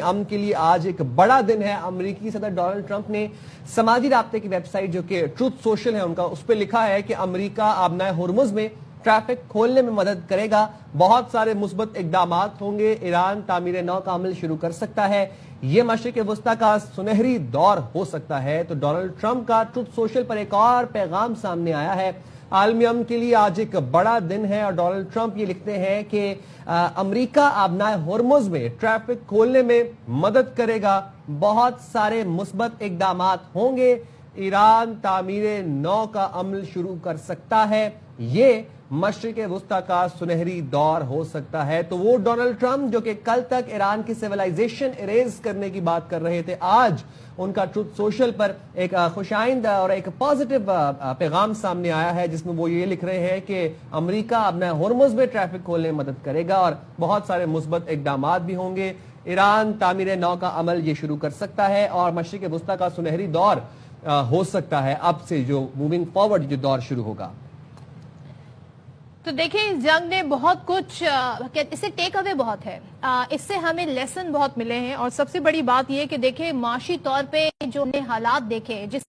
امن کے لیے آج ایک بڑا دن ہے۔ امریکی صدر ڈونلڈ ٹرمپ نے سماجی رابطے کی ویب سائٹ جو کہ ٹروتھ سوشل ہے ان کا، اس پہ لکھا ہے کہ امریکہ آبنائے ہرمز میں ٹریفک کھولنے میں مدد کرے گا، بہت سارے مثبت اقدامات ہوں گے، ایران تعمیر نو کا عمل شروع کر سکتا ہے، یہ مشرق وسطیٰ کا سنہری دور ہو سکتا ہے۔ تو ڈونلڈ ٹرمپ کا ٹروتھ سوشل پر ایک اور پیغام سامنے آیا ہے۔ عالمی امن کے لیے آج ایک بڑا دن ہے اور ڈونلڈ ٹرمپ یہ لکھتے ہیں کہ امریکہ آبنائے ہرمز میں ٹریفک کھولنے میں مدد کرے گا، بہت سارے مثبت اقدامات ہوں گے، ایران تعمیر نو کا عمل شروع کر سکتا ہے، یہ مشرق وسطیٰ کا سنہری دور ہو سکتا ہے۔ تو وہ ڈونلڈ ٹرمپ جو کہ کل تک ایران کی سیولائزیشن اریز کرنے کی بات کر رہے تھے، آج ان کا ٹروتھ سوشل پر ایک خوشائند اور ایک پازیٹیو پیغام سامنے آیا ہے، جس میں وہ یہ لکھ رہے ہیں کہ امریکہ اپنا ہرمز میں ٹریفک کھولنے میں مدد کرے گا اور بہت سارے مثبت اقدامات بھی ہوں گے، ایران تعمیر نو کا عمل یہ شروع کر سکتا ہے اور مشرق وسطیٰ کا سنہری دور ہو سکتا ہے اب سے جو موونگ فارورڈ جو دور شروع ہوگا۔ تو دیکھیں اس جنگ نے بہت کچھ، اس سے ٹیک اوے بہت ہے، اس سے ہمیں لیسن بہت ملے ہیں، اور سب سے بڑی بات یہ کہ دیکھیں معاشی طور پہ جو حالات دیکھے جس